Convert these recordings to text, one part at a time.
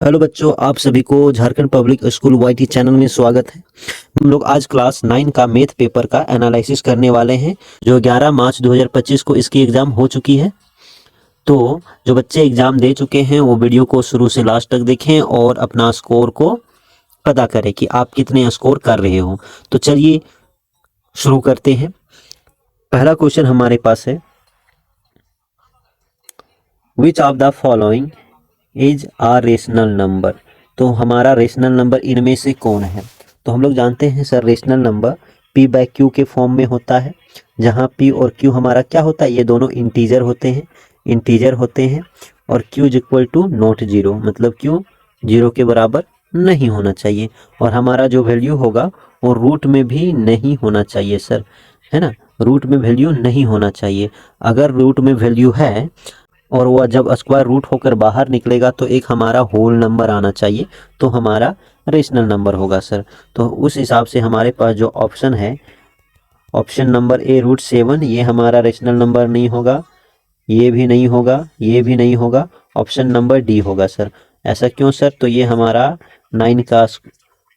Hello बच्चों, आप सभी को Jharkhand public school YT channel में स्वागत है। हम लोग आज क्लास 9 का मैथ पेपर का एनालिसिस करने वाले हैं, जो 11 मार्च 2025 को इसकी एग्जाम हो चुकी है। तो जो बच्चे एग्जाम दे चुके हैं वो वीडियो को शुरू से लास्ट तक देखें और अपना स्कोर को पता करें कि आप कितने स्कोर कर रहे हो। तो चलिए शुरू करते हैं। पहला क्वेश्चन हमारे पास है, which of the following is a rational number. तो हमारा रेशनल नंबर इनमें से कौन है। तो हम लोग जानते हैं sir, rational number p by Q के फॉर्म में होता है, जहाँ p और q हमारा क्या होता है, ये दोनों इंटीजर होते हैं और q is equal to not zero, मतलब q जीरो के बराबर नहीं होना चाहिए। और हमारा जो वैल्यू होगा वो रूट में भी नहीं होना चाहिए सर, है ना। रूट में वैल्यू नहीं होना चाहिए। अगर रूट में वैल्यू है और वह जब स्क्वायर रूट होकर बाहर निकलेगा तो एक हमारा होल नंबर आना चाहिए, तो हमारा रेशनल नंबर होगा सर। तो उस हिसाब से हमारे पास जो ऑप्शन है, ऑप्शन नंबर ए √7, ये हमारा रेशनल नंबर नहीं होगा, ये भी नहीं होगा, ये भी नहीं होगा। ऑप्शन नंबर डी होगा सर। ऐसा क्यों सर? तो ये हमारा 9 का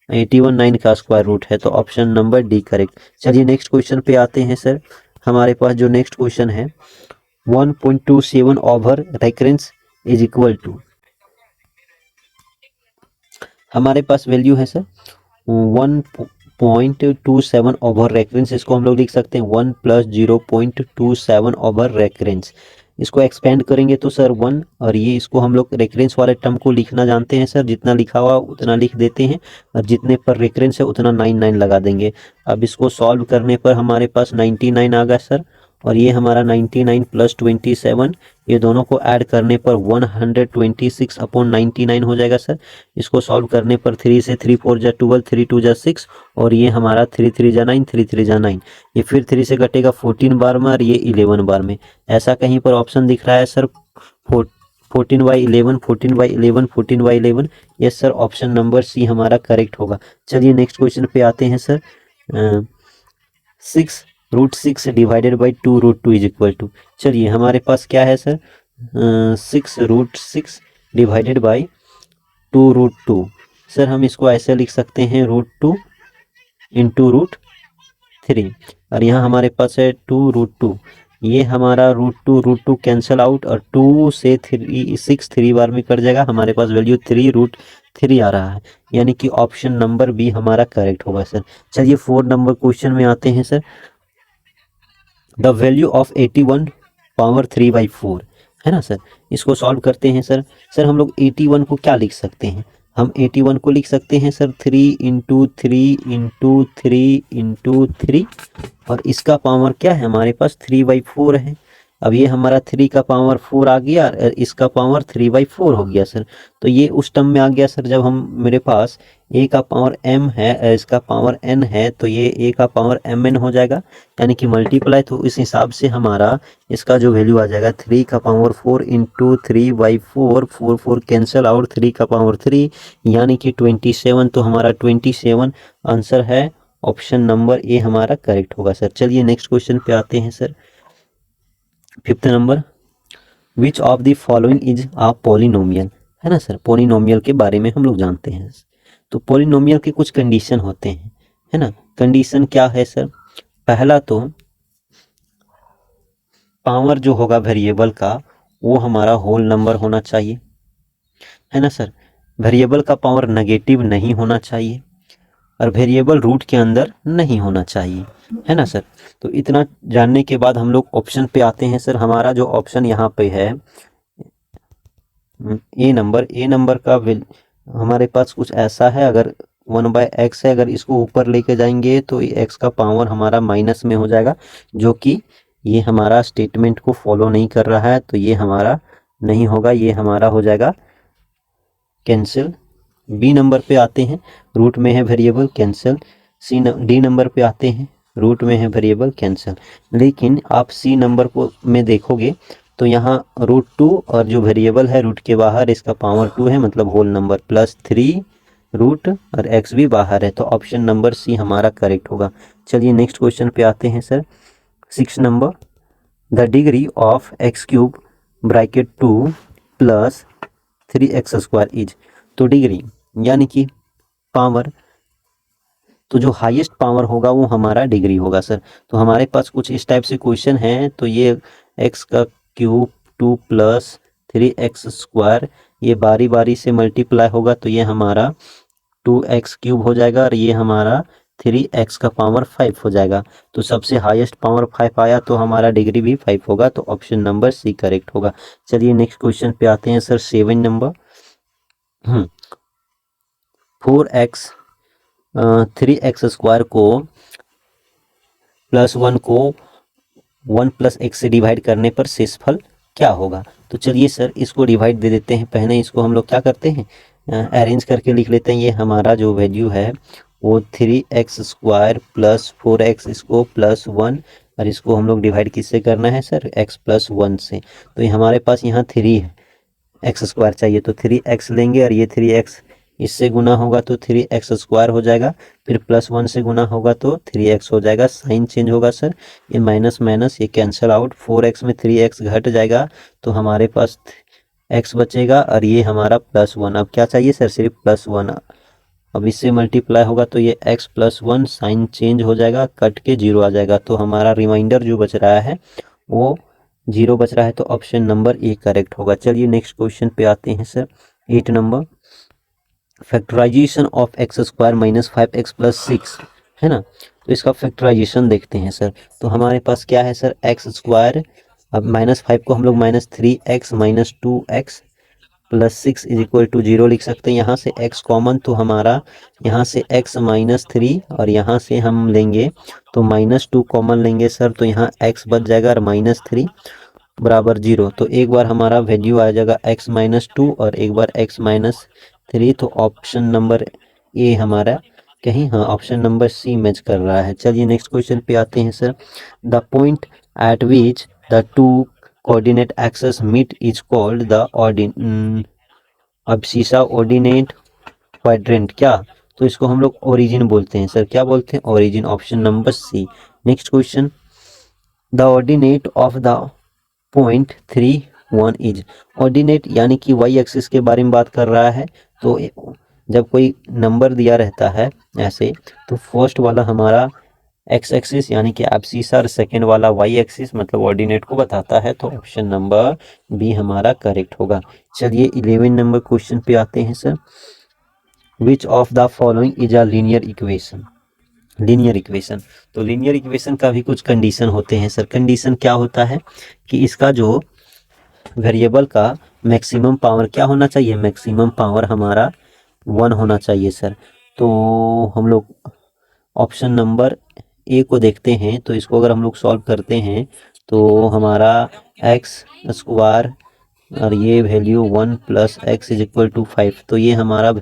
81 9 का स्क्वायर रूट है, तो ऑप्शन नंबर डी करेक्ट। चलिए नेक्स्ट क्वेश्चन पे आते हैं सर। हमारे पास जो नेक्स्ट क्वेश्चन है, 1.27 over recurrence is equal to, हमारे पास वैल्यू है सर 1.27 ओवर रेकरेंस। इसको हम लोग लिख सकते हैं 1 + 0.27 ओवर रेकरेंस। इसको एक्सपेंड करेंगे तो सर 1, और ये इसको हम लोग रेकरेंस वाले टर्म को लिखना जानते हैं सर, जितना लिखा हुआ उतना लिख देते हैं और जितने पर रेकरेंस है उतना 99 लगा देंगे। अब इसको सॉल्व करने पर हमारे पास 99 आ गया सर, और ये हमारा 99 + 27, ये दोनों को ऐड करने पर 126/99 हो जाएगा सर। इसको सॉल्व करने पर 3 से 3 4 जा 12, 3 2 जा 6, और ये हमारा 3 3 जा 9, 3 3 जा 9, ये फिर 3 से कटेगा 14 बार में और ये 11 बार में। ऐसा कहीं पर ऑप्शन दिख रहा है sir 14/11, 14/11, 14/11। Yes sir, option number C हमारा करेक्ट होगा। चलिए नेक्स्ट क्वेश्चन पे आते हैं sir. 6√6 divided by 2√2 is equal to, चलिए हमारे पास क्या है सर, 6√6 डिवाइडेड बाई 2√2। सर हम इसको ऐसे लिख सकते हैं √2 इंटू √3, और यहाँ हमारे पास है 2√2। ये हमारा √2 कैंसल आउट, और 2 से 6 3 बार में कट जाएगा, हमारे पास वैल्यू 3√3 आ रहा है, यानी कि ऑप्शन नंबर बी हमारा करेक्ट होगा सर। चलिए 4 नंबर क्वेश्चन में आते हैं sir. The value of 81 power 3/4, है ना सर। इसको सॉल्व करते हैं सर। सर हम लोग 81 को क्या लिख सकते हैं, हम 81 को लिख सकते हैं सर 3 × 3 × 3 × 3, और इसका पावर क्या है हमारे पास 3/4 है। अब ये हमारा 3 का पावर 4 आ गया और इसका पावर 3/4 हो गया सर। तो ये उस टर्म में आ गया सर, जब हम मेरे पास a का पावर m है, इसका पावर n है, तो ये a का पावर mn हो जाएगा, यानी कि मल्टीप्लाई। तो इस हिसाब से हमारा इसका जो वैल्यू आ जाएगा 3 का पावर 4 × 3/4, 4 4 कैंसल आउट, 3 का पावर 3, यानी कि 27। तो हमारा 27 आंसर है, ऑप्शन नंबर ए हमारा करेक्ट होगा सर। चलिए नेक्स्ट क्वेश्चन पे आते हैं sir. 5th number, which of the following is a polynomial, है ना सर। पॉलिनोमियल के बारे में हम लोग जानते हैं। तो पॉलिनोमियल के कुछ कंडीशन होते हैं, है ना। कंडीशन क्या है सर, पहला तो पावर जो होगा वेरिएबल का वो हमारा होल नंबर होना चाहिए, है ना सर। वेरिएबल का पावर नेगेटिव नहीं होना चाहिए, और वेरिएबल रूट के अंदर नहीं होना चाहिए, है ना सर। तो इतना जानने के बाद हम लोग ऑप्शन पे आते हैं सर। हमारा जो ऑप्शन यहाँ पे है ए नंबर का हमारे पास कुछ ऐसा है, अगर 1/x है, अगर इसको ऊपर लेके जाएंगे तो x का पावर हमारा माइनस में हो जाएगा, जो कि ये हमारा स्टेटमेंट को फॉलो नहीं कर रहा है, तो ये हमारा नहीं होगा, ये हमारा हो जाएगा कैंसिल। बी नंबर पे आते हैं, रूट में है वेरिएबल, कैंसिल। डी नंबर पे आते हैं, रूट में है वेरिएबल, कैंसिल। लेकिन आप सी नंबर को में देखोगे तो यहाँ √2 और जो वेरिएबल है रूट के बाहर, इसका पावर 2 है, मतलब होल नंबर, +3 रूट और x भी बाहर है, तो ऑप्शन नंबर सी हमारा करेक्ट होगा। चलिए नेक्स्ट क्वेश्चन पे आते हैं sir. 6 number, the degree of x³ (2 + 3x² is, तो डिग्री यानी कि पावर, तो जो हाईएस्ट पावर होगा वो हमारा डिग्री होगा सर। तो हमारे पास कुछ इस टाइप से क्वेश्चन है, तो ये एक्स का क्यूब 2 प्लस 3x स्क्वायर, ये बारी बारी से मल्टीप्लाई होगा तो ये हमारा 2x क्यूब हो जाएगा और ये हमारा 3x का पावर 5 हो जाएगा। तो सबसे हाईएस्ट पावर 5 आया तो हमारा डिग्री भी 5 होगा, तो ऑप्शन नंबर सी करेक्ट होगा। चलिए नेक्स्ट क्वेश्चन पे आते हैं sir, 7 number. 4x 3x square को +1 को 1 + x से डिवाइड करने पर शेषफल क्या होगा। तो चलिए सर इसको डिवाइड दे देते हैं, पहले इसको हम लोग क्या करते हैं अरेंज करके लिख लेते हैं। ये हमारा जो वैल्यू है वो 3x स्क्वायर + 4x, इसको +1, और इसको हम लोग डिवाइड किससे करना है सर, x + 1 से। तो ये हमारे पास यहाँ 3 है, एक्स स्क्वायर चाहिए तो 3x लेंगे, और ये 3x इससे गुना होगा तो 3x स्क्वायर हो जाएगा, फिर +1 से गुना होगा तो 3x हो जाएगा। साइन चेंज होगा सर, ये माइनस माइनस ये कैंसिल आउट, 4x में 3x घट जाएगा तो हमारे पास x बचेगा, और ये हमारा +1। अब क्या चाहिए सर, सिर्फ +1। अब इससे मल्टीप्लाई होगा तो ये x + 1 साइन चेंज हो जाएगा, कट के 0 आ जाएगा, तो हमारा रिमाइंडर जो बच रहा है वो 0 बच रहा है, तो ऑप्शन नंबर ए करेक्ट होगा। चलिए नेक्स्ट क्वेश्चन पे आते हैं sir, 8 number. Factorisation of x square -5x + 6 है ना, तो इसका फैक्टराइजेशन देखते हैं सर। तो हमारे पास क्या है सर, x स्क्वायर, अब -5 को हम लोग -3x - 2x + 6 = 0 लिख सकते हैं। यहाँ से x कॉमन, तो हमारा यहाँ से x -3 और यहाँ से हम लेंगे तो -2 कॉमन लेंगे सर, तो यहाँ x बच जाएगा और -3 बराबर 0। तो एक बार हमारा वैल्यू आ जाएगा x -2 और एक बार x -3, तो ऑप्शन नंबर ए हमारा कहीं, हाँ ऑप्शन नंबर सी मैच कर रहा है। चलिए नेक्स्ट क्वेश्चन पे आते हैं sir. The point at which the two coordinate axes meet is called the abscissa ordinate quadrant, क्या, तो इसको हम लोग ओरिजिन बोलते हैं सर। क्या बोलते हैं, origin, option number C. Next question, the ordinate of the point 3 1 is, ordinate यानी कि वाई एक्सिस के बारे में बात कर रहा है। तो जब कोई नंबर दिया रहता है ऐसे, तो फर्स्ट वाला हमारा एक्स एक्सिस यानी कि एब्सिसा, और सेकेंड वाला वाई एक्सिस मतलब ऑर्डिनेट को बताता है, तो ऑप्शन नंबर बी हमारा करेक्ट होगा। चलिए 11 नंबर क्वेश्चन पे आते हैं sir. Which of the following is a linear equation, linear equation. तो लीनियर इक्वेशन का भी कुछ कंडीशन होते हैं सर। कंडीशन क्या होता है कि इसका जो वेरिएबल का मैक्सिमम पावर क्या होना चाहिए, मैक्सिमम पावर हमारा 1 होना चाहिए सर। तो हम लोग ऑप्शन नंबर ए को देखते हैं, तो इसको अगर हम लोग सॉल्व करते हैं तो हमारा एक्स स्क्वायर और ये वैल्यू 1 + x = 5, तो ये हमारा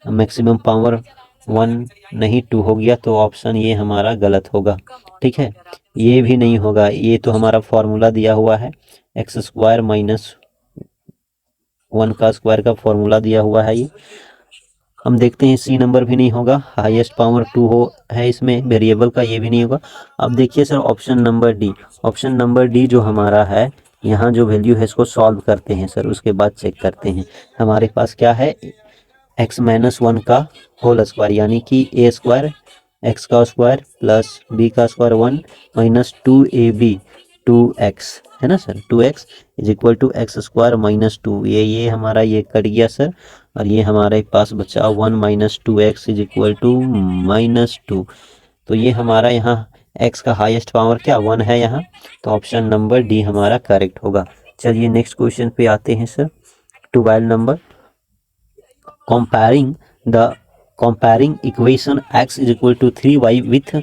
मैक्सिमम पावर 1 नहीं 2 हो गया, तो ऑप्शन ये हमारा गलत होगा। ठीक है, ये भी नहीं होगा, ये तो हमारा फॉर्मूला दिया हुआ है, x स्क्वायर -1 का स्क्वायर का फॉर्मूला दिया हुआ है ये। हम देखते हैं सी नंबर भी नहीं होगा, हाईएस्ट पावर 2 हो है इसमें वेरिएबल का, ये भी नहीं होगा। अब देखिए sir option number D, option number D जो हमारा है, यहाँ जो वैल्यू है इसको सॉल्व करते हैं सर, उसके बाद चेक करते हैं। हमारे पास क्या है, x -1 का होल स्क्वायर यानी कि a स्क्वायर x का स्क्वायर प्लस b का स्क्वायर 1 - 2ab 2x है ना सर, 2x = x स्क्वायर -2, ये हमारा ये कट गया सर, और ये हमारे पास बचा 1 - 2x = -2। तो ये हमारा यहाँ x का हाईएस्ट पावर क्या 1 है यहाँ, तो ऑप्शन नंबर डी हमारा करेक्ट होगा। चलिए नेक्स्ट क्वेश्चन पे आते हैं sir, 12 number. comparing equation x = 3y with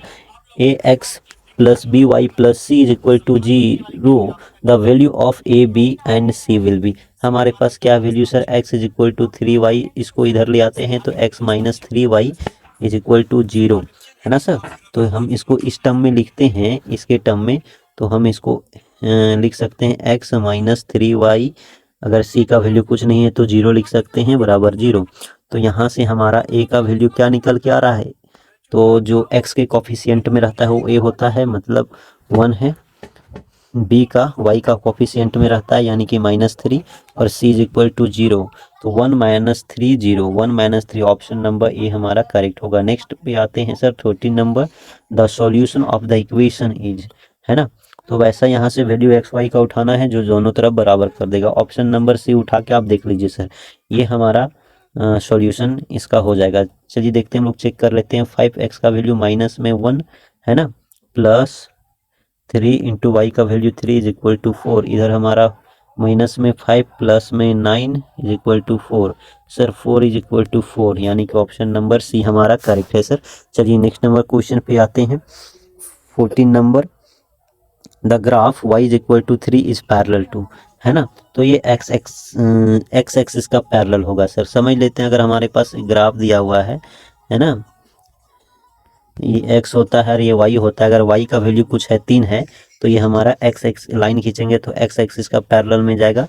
ax + by + c = 0, the value of a b and c will be। हमारे पास क्या वैल्यू सर, x = 3y, इसको इधर ले आते हैं तो x - 3y = 0 है ना सर। तो हम इसको इस टर्म में लिखते हैं, इसके टर्म में, तो हम इसको लिख सकते हैं x - 3y, अगर c का वैल्यू कुछ नहीं है तो 0 लिख सकते हैं, बराबर 0। तो यहाँ से हमारा a का वैल्यू क्या निकल के आ रहा है, तो जो x के कोफिशिएंट में रहता है वो a होता है, मतलब 1 है। b का y का कोफिशिएंट में रहता है यानी कि -3, और c = 0। तो 1 minus 3 0, 1 minus 3 option number A हमारा करेक्ट होगा। नेक्स्ट पे आते हैं sir 13 number, the solution of the equation is, है ना। तो वैसा यहाँ से वैल्यू एक्स वाई का उठाना है जो दोनों तरफ बराबर कर देगा। ऑप्शन नंबर सी उठा के आप देख लीजिए सर, ये हमारा सॉल्यूशन इसका हो जाएगा। चलिए देखते हैं, हम लोग चेक कर लेते हैं। 5x का वैल्यू माइनस में 1 है ना, प्लस 3 इंटू वाई का वैल्यू 3 इज इक्वल टू 4, इधर हमारा माइनस में 5 प्लस में 9 is equal to 4। Sir 4 is equal to 4, यानी कि ऑप्शन नंबर सी हमारा करेक्ट है सर। चलिए नेक्स्ट नंबर क्वेश्चन पे आते हैं। 14 number, the graph y is equal to 3 is parallel to, है ना। तो ये x एक्सिस का पैरेलल होगा सर। समझ लेते हैं, अगर हमारे पास ग्राफ दिया हुआ है ना, ये x होता है और ये y होता है। अगर y का वैल्यू कुछ है 3 है तो ये हमारा x लाइन खींचेंगे तो x एक्सिस का पैरेलल में जाएगा,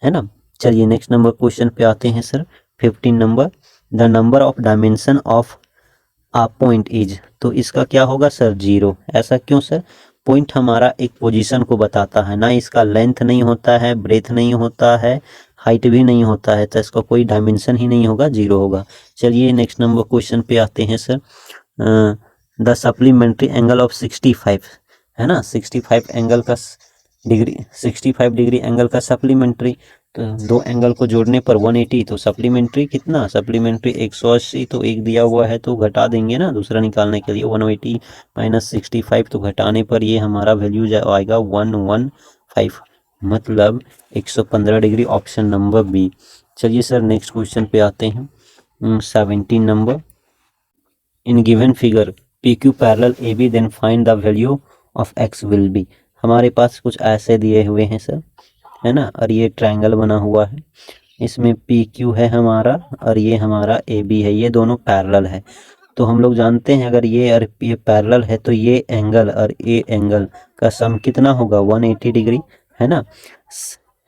है ना। चलिए नेक्स्ट नंबर क्वेश्चन पे आते हैं sir. 15 number, the number of dimension of a point is, तो इसका क्या होगा सर 0। ऐसा क्यों सर? पॉइंट हमारा एक पोजीशन को बताता है ना, इसका लेंथ नहीं होता है, ब्रेथ नहीं होता है, हाइट भी नहीं होता है, तो इसका कोई डायमेंशन ही नहीं होगा, 0 होगा। चलिए नेक्स्ट नंबर क्वेश्चन पे आते हैं sir. The supplementary angle of 65, है ना, 65 एंगल का डिग्री, 65 डिग्री एंगल का सप्लीमेंट्री, तो दो एंगल को जोड़ने पर 180, तो सप्लीमेंट्री कितना, सप्लीमेंट्री 180, तो एक दिया हुआ है तो घटा देंगे ना दूसरा निकालने के लिए। 180 माइनस 65, तो घटाने पर ये हमारा वैल्यू आएगा 115, मतलब 115 डिग्री, ऑप्शन नंबर बी। चलिए सर नेक्स्ट क्वेश्चन पे आते हैं। 17 number, in given figure PQ parallel AB then find the value of x will be. हमारे पास कुछ ऐसे दिए हुए हैं सर, है ना, और ये ट्रायंगल बना हुआ है, इसमें PQ है हमारा और ये हमारा AB है, ये दोनों पैरेलल है। तो हम लोग जानते हैं अगर ये पैरेलल है तो ये एंगल और ये एंगल का सम कितना होगा, 180 डिग्री, है ना।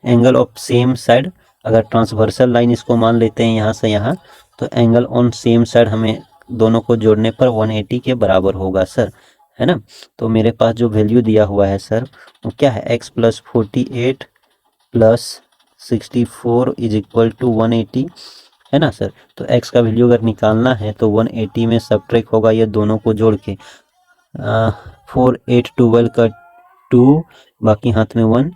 एंगल ऑफ सेम साइड, अगर ट्रांसवर्सल लाइन इसको मान लेते हैं यहाँ से यहाँ, तो एंगल ऑन सेम साइड हमें दोनों को जोड़ने पर 180 के बराबर होगा सर, है ना। तो मेरे पास जो वैल्यू दिया हुआ है सर वो क्या है, x plus 48 plus 64 is equal to 180, है ना सर। तो x का वैल्यू अगर निकालना है तो 180 में सब्ट्रैक्ट होगा ये दोनों को जोड़ के, 4 8 12 का 2, बाकी हाथ में 1,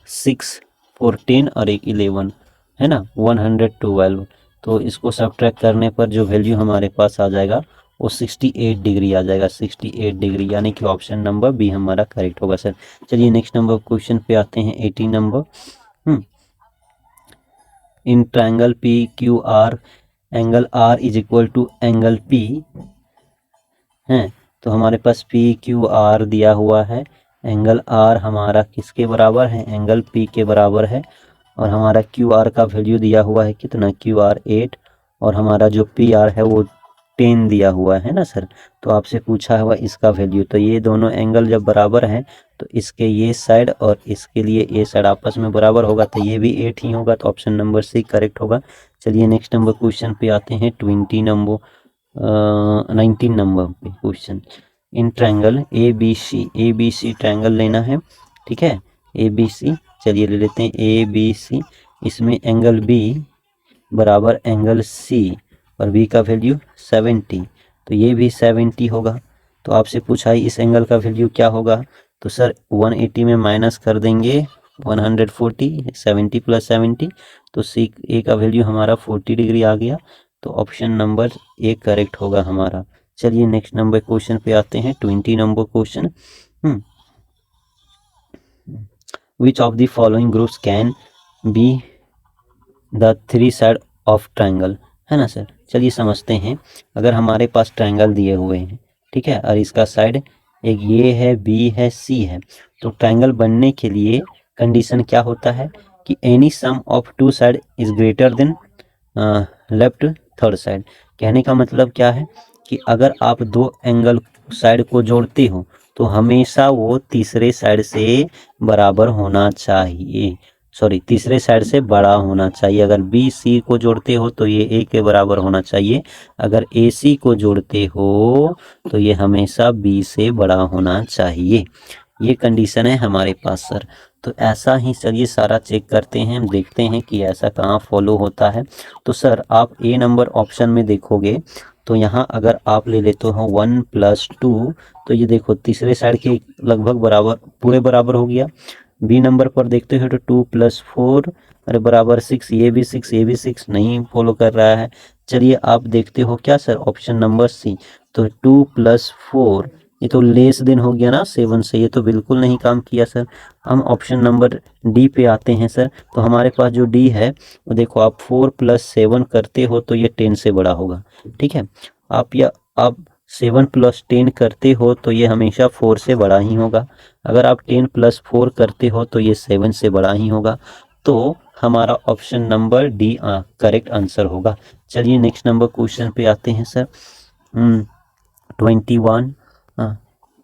6 14 और एक 11, है ना, 112। तो इसको सब्ट्रैक्ट करने पर जो वैल्यू हमारे पास आ जाएगा वो 68 डिग्री आ जाएगा, 68 डिग्री, यानी कि ऑप्शन नंबर बी हमारा करेक्ट होगा सर। चलिए नेक्स्ट नंबर क्वेश्चन पे आते हैं। 18 number, in triangle PQR angle R is equal to angle P है। तो हमारे पास PQR दिया हुआ है, एंगल R हमारा किसके बराबर है, एंगल P के बराबर है, और हमारा QR का वैल्यू दिया हुआ है कितना, QR 8, और हमारा जो PR है वो 10 दिया हुआ है ना सर। तो आपसे पूछा हुआ इसका वैल्यू, तो ये दोनों एंगल जब बराबर हैं तो इसके ये साइड और इसके लिए ये साइड आपस में बराबर होगा, तो ये भी 8 ही होगा, तो ऑप्शन नंबर सी करेक्ट होगा। चलिए नेक्स्ट नंबर क्वेश्चन पे आते हैं। 19 नंबर पे question, in triangle ABC triangle लेना है, ठीक है, ABC। चलिए ले लेते हैं ABC, इसमें एंगल B बराबर एंगल C और B का वैल्यू 70, तो ये भी 70 होगा। तो आपसे पूछा है इस एंगल का वैल्यू क्या होगा, तो सर 180 में माइनस कर देंगे 140, 70 प्लस 70, तो A का वैल्यू हमारा 40 डिग्री आ गया, तो ऑप्शन नंबर ए करेक्ट होगा हमारा। चलिए नेक्स्ट नंबर क्वेश्चन पे आते हैं। 20 number question, which of the following groups can be the 3 side of triangle, है ना सर। चलिए समझते हैं, अगर हमारे पास ट्रायंगल दिए हुए हैं, ठीक है, और इसका साइड एक ये है, बी है, सी है, तो ट्रायंगल बनने के लिए कंडीशन क्या होता है कि any sum of 2 side is greater than left third side. कहने का मतलब क्या है कि अगर आप दो एंगल साइड को जोड़ते हो तो हमेशा वो तीसरे साइड से बराबर होना चाहिए, सॉरी तीसरे साइड से बड़ा होना चाहिए। अगर बी सी को जोड़ते हो तो ये ए के बराबर होना चाहिए, अगर ए सी को जोड़ते हो तो ये हमेशा बी से बड़ा होना चाहिए। ये कंडीशन है हमारे पास सर। तो ऐसा ही सर ये सारा चेक करते हैं, हम देखते हैं कि ऐसा कहाँ फॉलो होता है। तो सर आप ए नंबर ऑप्शन में देखोगे तो यहाँ अगर आप ले लेते हो 1+2, तो ये देखो तीसरे साइड के लगभग बराबर, पूरे बराबर हो गया। बी नंबर पर देखते हो तो 2+4 अरे बराबर 6, ये भी 6, ये भी 6, नहीं फॉलो कर रहा है। चलिए आप देखते हो क्या सर ऑप्शन नंबर सी, तो 2+4 ये तो लेस देन हो गया ना 7 से, ये तो बिल्कुल नहीं काम किया सर। हम ऑप्शन नंबर डी पे आते हैं सर। तो हमारे पास जो डी है वो देखो, आप 4+7 करते हो तो ये 10 से बड़ा होगा, ठीक है। आप 7+10 करते हो तो ये हमेशा 4 से बड़ा ही होगा। अगर आप 10+4 करते हो तो ये 7 से बड़ा ही होगा। तो हमारा option number D correct answer होगा। चलिए नेक्स्ट नंबर क्वेश्चन पे आते हैं sir. 21,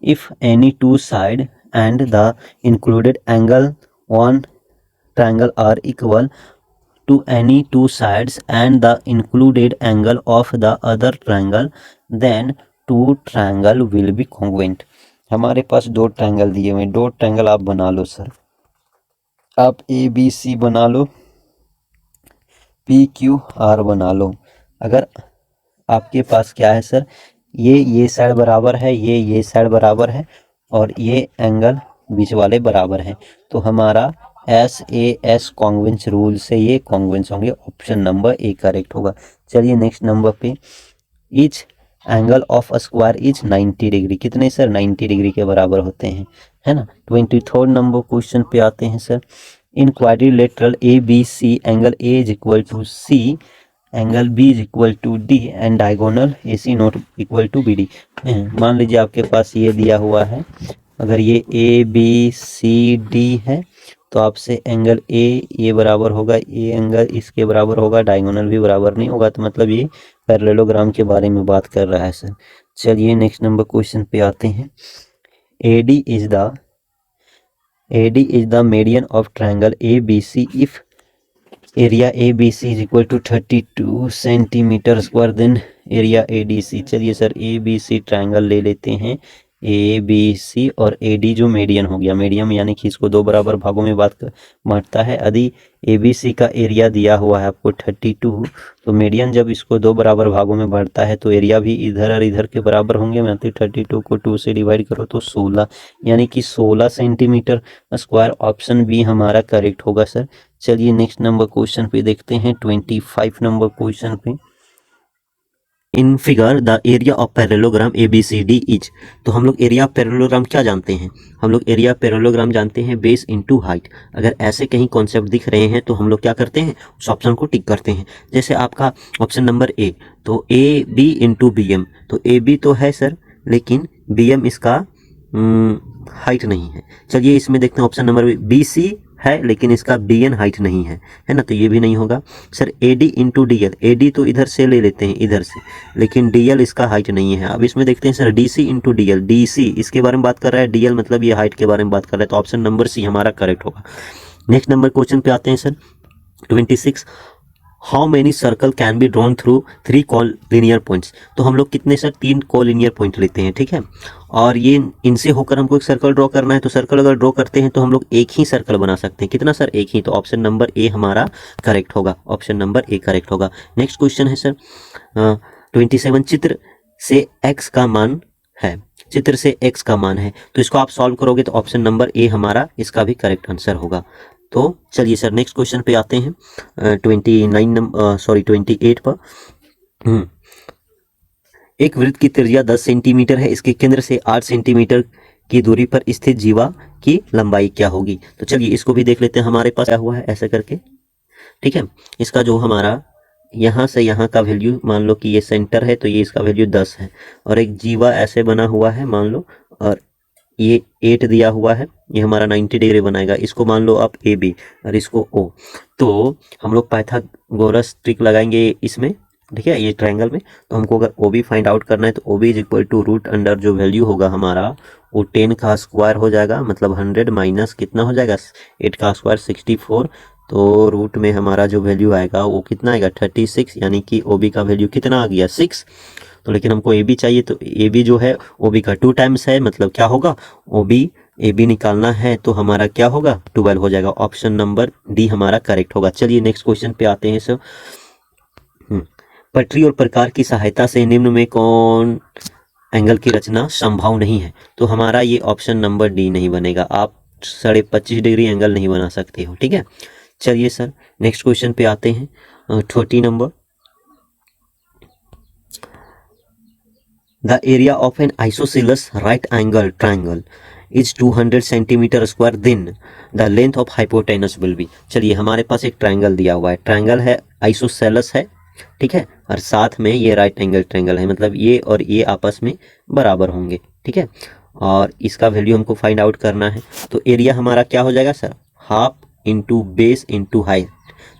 if any two side and the included angle one triangle are equal to any two sides and the included angle of the other triangle, then two triangle will be congruent। हमारे पास दो triangle दिए हुए हैं, दो triangle आप बना लो sir. आप A B C बना लो, पी क्यू आर बना लो। अगर आपके पास क्या है सर, ये साइड बराबर है, ये साइड बराबर है, और ये एंगल बीच वाले बराबर है, तो हमारा SAS कॉन्वेंस रूल से ये कॉन्वेंस होंगे। ऑप्शन नंबर ए करेक्ट होगा। चलिए नेक्स्ट नंबर पे, each angle of a square is 90 degree. कितने सर, 90 डिग्री के बराबर होते हैं, है ना। 23rd नंबर क्वेश्चन पे आते हैं sir. In quadrilateral ABC angle A is equal to C, angle B is equal to D and diagonal AC not equal to BD। मान लीजिए आपके पास ये दिया हुआ है, अगर ये ABCD है तो आपसे एंगल A ये बराबर होगा, ये एंगल इसके बराबर होगा, डायगोनल भी बराबर नहीं होगा, तो मतलब ये पैरेललोग्राम के बारे में बात कर रहा है सर। चलिए नेक्स्ट नंबर क्वेश्चन पे आते हैं। AD is the median of triangle ABC if area ABC is equal to 32 centimetre square, then area ADC। चलिए सर ABC ट्रायंगल ले लेते हैं, ABC और AD जो मीडियन हो गया, मीडियम यानी कि इसको दो बराबर भागों में बांटता है। यदि ABC का एरिया दिया हुआ है आपको 32, तो मीडियन जब इसको दो बराबर भागों में बांटता है तो एरिया भी इधर और इधर के बराबर होंगे। मतलब 32 को 2 से डिवाइड करो तो 16, यानी कि 16 सेंटीमीटर स्क्वायर। ऑप्शन बी हमारा करेक्ट होगा सर। चलिए नेक्स्ट नंबर क्वेश्चन पे देखते हैं, 25 नंबर क्वेश्चन पे। In figure the area of parallelogram ABCD is. तो हम लोग एरिया ऑफ पैरेललोग्राम क्या जानते हैं, हम लोग एरिया ऑफ पैरेललोग्राम जानते हैं बेस इनटू हाइट। अगर ऐसे कहीं कॉन्सेप्ट दिख रहे हैं तो हम लोग क्या करते हैं, उस ऑप्शन को टिक करते हैं। जैसे आपका ऑप्शन नंबर ए, तो AB इंटू BM, तो AB तो है सर लेकिन BM इसका हाइट नहीं है। चलिए इसमें देखते हैं ऑप्शन नंबर BC है लेकिन इसका BN हाइट नहीं है ना, तो ये भी नहीं होगा sir. AD into DL, AD तो इधर से ले लेते हैं इधर से, लेकिन DL इसका हाइट नहीं है। अब इसमें देखते हैं sir DC into DL, DC इसके बारे में बात कर रहा है, DL मतलब ये हाइट के बारे में बात कर रहा है, तो ऑप्शन नंबर सी हमारा करेक्ट होगा। नेक्स्ट नंबर क्वेश्चन पे आते हैं sir, 26, how many circle can be drawn through 3 collinear points. तो हम लोग कितने सर, 3 कोलिनियर पॉइंट लेते हैं, ठीक है। और ये इनसे होकर हमको एक सर्कल ड्रॉ करना है, तो सर्कल अगर ड्रॉ करते हैं तो हम लोग एक ही सर्कल बना सकते हैं। कितना सर, एक ही, तो ऑप्शन नंबर ए हमारा करेक्ट होगा, ऑप्शन नंबर ए करेक्ट होगा। नेक्स्ट क्वेश्चन है सर 27, चित्र से x का मान है, चित्र से x का मान है, तो इसको आप सॉल्व करोगे तो ऑप्शन नंबर ए हमारा इसका भी करेक्ट आंसर होगा। तो चलिए सर नेक्स्ट क्वेश्चन पे आते हैं, 28 पर। एक वृत्त की त्रिज्या 10 सेंटीमीटर है, इसके केंद्र से 8 सेंटीमीटर की दूरी पर स्थित जीवा की लंबाई क्या होगी। तो चलिए इसको भी देख लेते हैं, हमारे पास क्या हुआ है ऐसा करके, ठीक है। इसका जो हमारा यहाँ से यहाँ का वैल्यू, मान लो कि ये सेंटर है तो ये इसका वैल्यू 10 है, और एक जीवा ऐसे बना हुआ है मान लो, और ये 8 दिया हुआ है, ये हमारा 90 डिग्री बनाएगा। इसको मान लो आप AB और इसको O, तो हम लोग पाइथागोरस ट्रिक लगाएंगे इसमें, ठीक है, ये ट्रायंगल में। तो हमको अगर OB फाइंड आउट करना है तो OB is equal to root under जो वैल्यू होगा हमारा वो 10 का स्क्वायर हो जाएगा, मतलब 100 माइनस कितना हो जाएगा 8 का स्क्वायर 64, तो रूट में हमारा जो वैल्यू आएगा वो कितना आएगा 36, यानी कि OB का वैल्यू कितना आ गया 6। तो लेकिन हमको AB चाहिए, तो AB जो है OB का 2 टाइम्स है, मतलब क्या होगा OB ए बी निकालना है तो हमारा क्या होगा, 12 हो जाएगा। ऑप्शन नंबर डी हमारा करेक्ट होगा। चलिए नेक्स्ट क्वेश्चन पे आते हैं सर। पटरी और प्रकार की सहायता से निम्न में कौन एंगल की रचना संभव नहीं है? तो हमारा ये ऑप्शन नंबर डी नहीं बनेगा। आप 25.5 डिग्री एंगल नहीं बना सकते हो, ठीक है। चलिए सर नेक्स्ट क्वेश्चन पे आते हैं। 30 number, the area of an isosceles right angle triangle is 200 centimetre square, then the length of hypotenuse will be. चलिए हमारे पास एक ट्राइंगल दिया हुआ है, ट्राइंगल है, आइसोसेलेस है, ठीक है, और साथ में ये राइट एंगल ट्राइंगल है, मतलब ये और ये आपस में बराबर होंगे, ठीक है, और इसका वैल्यू हमको फाइंड आउट करना है। तो एरिया हमारा क्या हो जाएगा sir, half into base into height.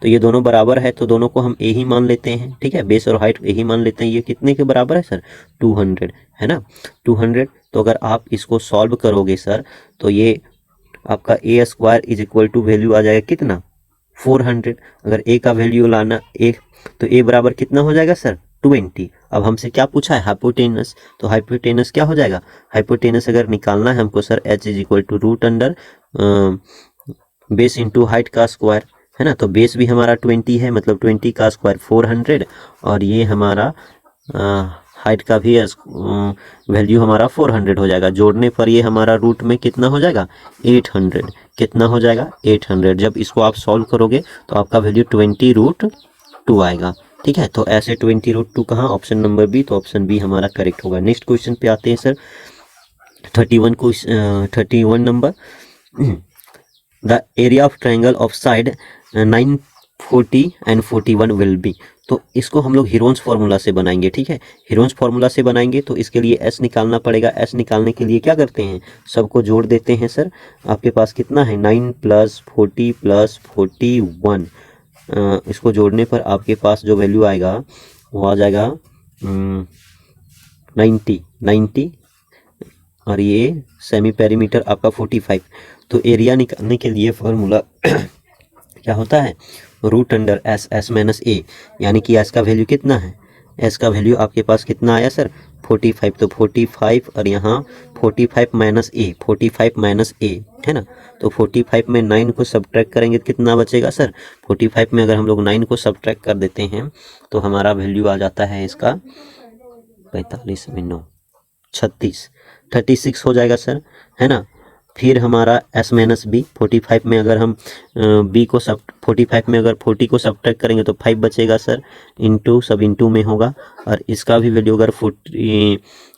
तो ये दोनों बराबर है तो दोनों को हम ए ही मान लेते हैं, ठीक है, बेस और हाइट ए ही मान लेते हैं। ये कितने के बराबर है सर, 200 है ना, 200। तो अगर आप इसको सॉल्व करोगे सर तो ये आपका A square is equal to value आ जाएगा कितना, 400। अगर ए का वैल्यू लाना एक, तो ए बराबर कितना हो जाएगा सर, 20। अब हमसे क्या पूछा है, हाइपोटेनस, तो हाइपोटेनस क्या हो जाएगा, हाइपोटेनस अगर निकालना है हमको sir, H is equal to root under base into height का स्क्वायर, है ना। तो बेस भी हमारा 20 है, मतलब 20 का स्क्वायर 400, और ये हमारा हाइट का भी वैल्यू हमारा 400 हो जाएगा। जोड़ने पर ये हमारा रूट में कितना हो जाएगा, 800। कितना हो जाएगा, 800। जब इसको आप सॉल्व करोगे तो आपका वैल्यू 20√2 आएगा, ठीक है। तो ऐसे 20√2 कहाँ, ऑप्शन नंबर बी, तो ऑप्शन बी हमारा करेक्ट होगा। नेक्स्ट क्वेश्चन पे आते हैं sir, 31 number, the area of triangle of side 9, 40 and 41 will be. तो इसको हम लोग हीरोन्स फार्मूला से बनाएंगे, ठीक है, हीरोन्स फार्मूला से बनाएंगे। तो इसके लिए एस निकालना पड़ेगा। एस निकालने के लिए क्या करते हैं, सबको जोड़ देते हैं सर। आपके पास कितना है, 9 + 40 + 41, इसको जोड़ने पर आपके पास जो वैल्यू आएगा वो आ जाएगा 90, और ये सेमी पेरीमीटर आपका 45। तो एरिया निकालने के लिए फॉर्मूला क्या होता है, root under S, S minus A, यानी कि एस का वैल्यू कितना है, एस का वैल्यू आपके पास कितना आया सर, 45। तो 45 और यहाँ 45 माइनस ए, 45 माइनस ए, है ना। तो 45 में 9 को सब्ट्रैक्ट करेंगे तो कितना बचेगा सर, 45 में अगर हम लोग 9 को सब्ट्रैक्ट कर देते हैं तो हमारा वैल्यू आ जाता है इसका 45 में 9, 36, 36 हो जाएगा सर, है ना। फिर हमारा एस माइनस बी, 45 में अगर हम बी को 45 में अगर 40 को सब्ट्रैक्ट करेंगे तो 5 बचेगा सर, इंटू सब इंटू में होगा, और इसका भी वैल्यू अगर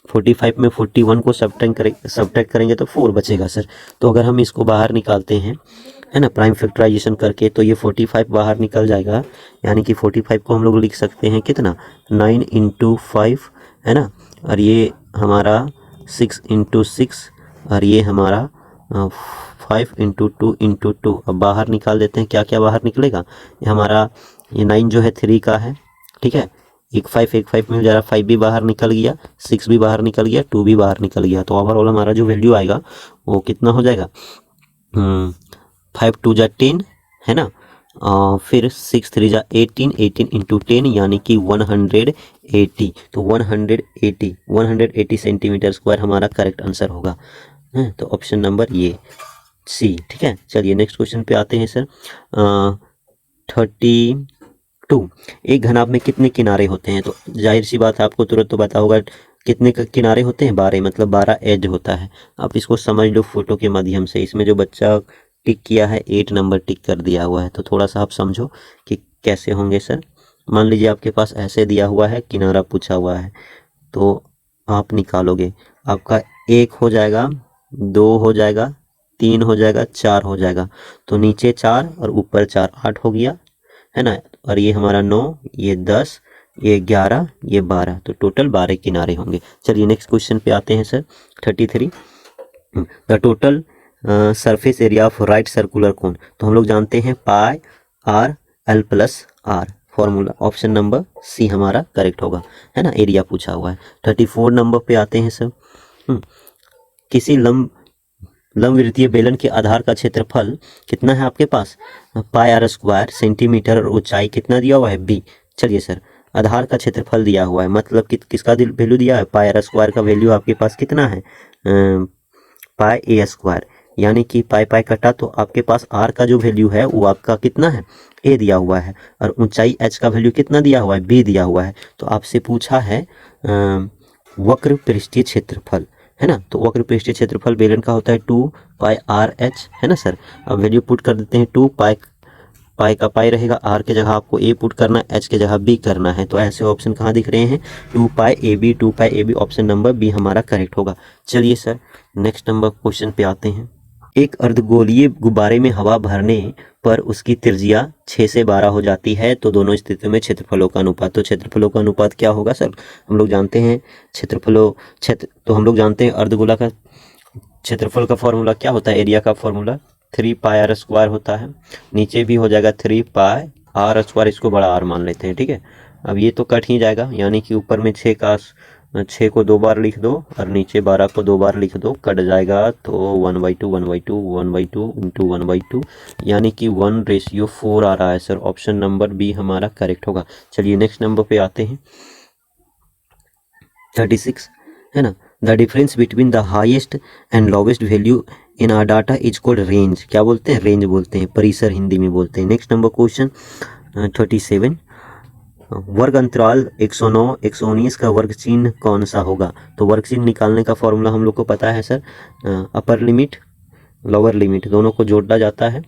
45 में 41 को सब्ट्रैक्ट करेंगे तो 4 बचेगा सर। तो अगर हम इसको बाहर निकालते हैं, है ना, प्राइम फैक्टराइजेशन करके, तो ये 45 बाहर निकल जाएगा, यानी कि 45 को हम लोग लिख सकते हैं कितना, 9 × 5, है ना, और ये हमारा 6 × 6, और ये हमारा 5 × 2 × 2। अब बाहर निकाल देते हैं, क्या क्या बाहर निकलेगा, ये हमारा ये 9 जो है 3 का है, ठीक है, एक 5 में जरा 5 भी बाहर निकल गया, 6 भी बाहर निकल गया, 2 भी बाहर निकल गया। तो ओवरऑल हमारा जो वैल्यू आएगा वो कितना हो जाएगा, 5 × 2 = 10, है ना, फिर 6 × 3 = 18, 18 × 10 यानी कि 180। तो 180 सेंटीमीटर स्क्वायर हमारा करेक्ट आंसर होगा, है, तो ऑप्शन नंबर ये सी, ठीक है। चलिए नेक्स्ट क्वेश्चन पे आते हैं सर। 32, एक घनाभ में कितने किनारे होते हैं? तो जाहिर सी बात है आपको तुरंत तो पता होगा कितने किनारे होते हैं, 12, मतलब 12 एज होता है। आप इसको समझ लो फोटो के माध्यम से। इसमें जो बच्चा टिक किया है 8 नंबर टिक कर दिया हुआ है, तो थोड़ा सा आप समझो कि कैसे होंगे सर। मान लीजिए आपके पास ऐसे दिया हुआ है, किनारा पूछा हुआ है, तो आप निकालोगे, आपका 1 हो जाएगा, 2 हो जाएगा, 3 हो जाएगा, 4 हो जाएगा। तो नीचे 4 और ऊपर 4, 8 हो गया, है ना, और ये हमारा 9, ये 10, ये 11, ये 12, तो टोटल 12 किनारे होंगे। चलिए नेक्स्ट क्वेश्चन पे आते हैं sir. 33, the total surface area of right circular cone. तो हम लोग जानते हैं πr/l + r formula, option number C हमारा करेक्ट होगा, है ना, एरिया पूछा हुआ है। 34 नंबर पे आते हैं सर। किसी लंबवृत्तीय बेलन के आधार का क्षेत्रफल कितना है आपके पास, πr² सेंटीमीटर, और ऊंचाई कितना दिया हुआ है, b। चलिए सर, आधार का क्षेत्रफल दिया हुआ है, मतलब किसका वैल्यू दिया है, πr² का वैल्यू आपके पास कितना है, पाई ए स्क्वायर, यानी कि पाई पाई कटा तो आपके पास आर का जो वैल्यू है वो आपका कितना है, ए दिया हुआ है, और ऊंचाई एच का वैल्यू कितना दिया हुआ है, बी दिया हुआ है। तो आपसे पूछा है वक्र पृष्ठीय क्षेत्रफल, है ना। तो वक्र पृष्ठीय क्षेत्रफल बेलन का होता है 2 पाई आर एच, है ना सर। अब वैल्यू पुट कर देते हैं, 2 पाई, पाई का पाई रहेगा, आर के जगह आपको ए पुट करना है, एच के जगह बी करना है। तो ऐसे ऑप्शन कहाँ दिख रहे हैं, 2 pi A B, 2 pi A B, option number B हमारा करेक्ट होगा। चलिए सर नेक्स्ट नंबर क्वेश्चन पे आते हैं। एक अर्धगोलीय गुब्बारे में हवा भरने पर उसकी त्रिज्या 6 से 12 हो जाती है, तो दोनों स्थितियों में क्षेत्रफलों का अनुपात, तो क्षेत्रफलों का अनुपात क्या होगा सर, हम लोग जानते हैं तो हम लोग जानते हैं अर्धगोला का क्षेत्रफल का फॉर्मूला क्या होता है, एरिया का फॉर्मूला 3 पाई आर स्क्वायर होता है, नीचे भी हो जाएगा 3 पाई आर स्क्वायर, इसको बड़ा आर मान लेते हैं, ठीक है। अब ये तो कट ही जाएगा, यानी कि ऊपर में 6 को 2 बार लिख दो और नीचे 12 को 2 बार लिख दो, कट जाएगा, तो 1/2 1/2 1/2 इंटू 1/2, यानी कि 1:4 आ रहा है सर। ऑप्शन नंबर बी हमारा करेक्ट होगा। चलिए नेक्स्ट नंबर पे आते हैं, 36, है ना। The difference between the highest and lowest value in are data is called range, क्या बोलते हैं, रेंज बोलते हैं, परिसर हिंदी में बोलते हैं। नेक्स्ट नंबर क्वेश्चन 37, वर्ग अंतराल 109 119 का वर्ग चिन्ह कौन सा होगा, तो वर्ग चिन्ह निकालने का फॉर्मूला हम लोग को पता है sir, upper limit lower limit दोनों को जोड़ा जाता है,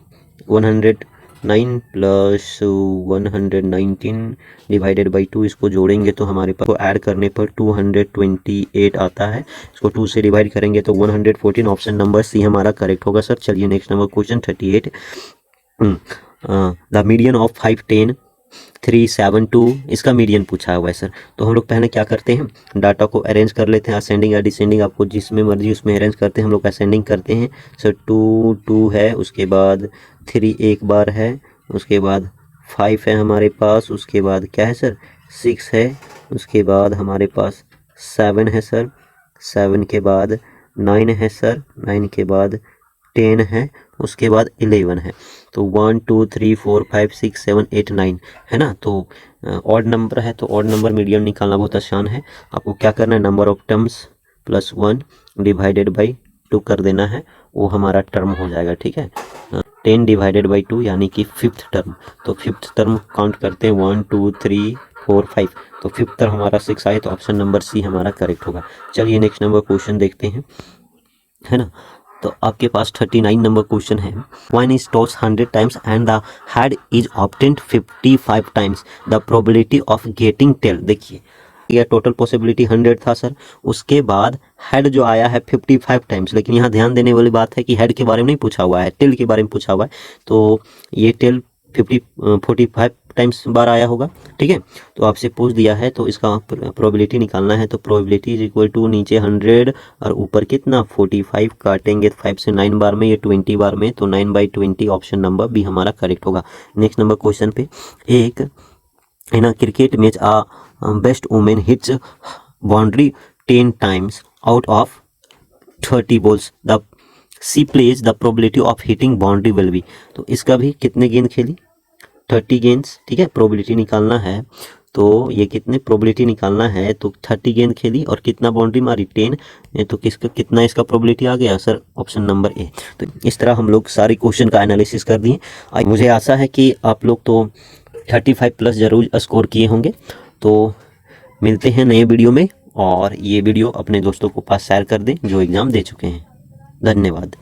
109 प्लस 119 डिवाइडेड बाई 2, इसको जोड़ेंगे तो हमारे पास ऐड करने पर 228 आता है, इसको 2 से डिवाइड करेंगे तो 114, ऑप्शन नंबर सी हमारा करेक्ट होगा सर। चलिए next number question 38, the median of 5 10 3 7 2, इसका मीडियन पूछा हुआ है सर। तो हम लोग पहले क्या करते हैं, डाटा को अरेंज कर लेते हैं, असेंडिंग या डिसेंडिंग आपको जिसमें मर्जी उसमें अरेंज करते हैं। हम लोग असेंडिंग करते हैं सर, 2 2 है, उसके बाद 3 एक बार है, उसके बाद 5 है हमारे पास, उसके बाद क्या है सर 6 है, उसके बाद हमारे पास 7 है सर, 7 के बाद 9 है सर, 9 के बाद 10 है, उसके बाद 11 है। तो 1 2 3 4 5 6 7 8 9 है ना। तो ऑड नंबर है, तो ऑड नंबर मीडियन निकालना बहुत आसान है। आपको क्या करना है, number of terms plus 1 divided by 2 कर देना है, वो हमारा टर्म हो जाएगा, ठीक है। 10 डिवाइडेड बाई 2 यानी कि 5th टर्म, तो 5th टर्म काउंट करते हैं 1 2 3 4 5, तो 5th टर्म हमारा 6 आए, तो ऑप्शन नंबर सी हमारा करेक्ट होगा। चलिए नेक्स्ट नंबर क्वेश्चन देखते हैं, है ना। तो आपके पास 39 नंबर क्वेश्चन है, one is toss 100 times and the head is obtained 55 times, the probability of getting tail, देखिए यह टोटल पॉसिबिलिटी 100 था सर, उसके बाद हेड जो आया है 55 टाइम्स, लेकिन यहाँ ध्यान देने वाली बात है कि हेड के बारे में नहीं पूछा हुआ है, टेल के बारे में पूछा हुआ है, तो ये टेल 45 टाइम्स बार आया होगा, ठीक है। तो आपसे पूछ दिया है तो इसका प्रोबेबिलिटी निकालना है, तो प्रोबेबिलिटी इज इक्वल टू नीचे 100 और ऊपर कितना 45, काटेंगे 5 से 9 बार में, ये 20 बार में, तो 9/20, ऑप्शन नंबर बी हमारा करेक्ट होगा। नेक्स्ट नंबर क्वेश्चन पे, एक in a cricket match a best women hits boundary 10 times out of 30 balls, the C plays the probability of hitting boundary will be, तो इसका भी कितने गेंद खेली, 30 गेंद्स, ठीक है। प्रोबेबिलिटी निकालना है, तो ये कितने प्रोबेबिलिटी निकालना है, तो 30 गेंद खेली और कितना बाउंड्री मारी 10, तो किसका कितना इसका प्रोबेबिलिटी आ गया सर, ऑप्शन नंबर ए। तो इस तरह हम लोग सारे क्वेश्चन का एनालिसिस कर दिए। मुझे आशा है कि आप लोग तो 35 प्लस जरूर स्कोर किए होंगे। तो मिलते हैं नए वीडियो में, और ये वीडियो अपने दोस्तों को पास शेयर कर दें जो एग्ज़ाम दे चुके हैं। धन्यवाद।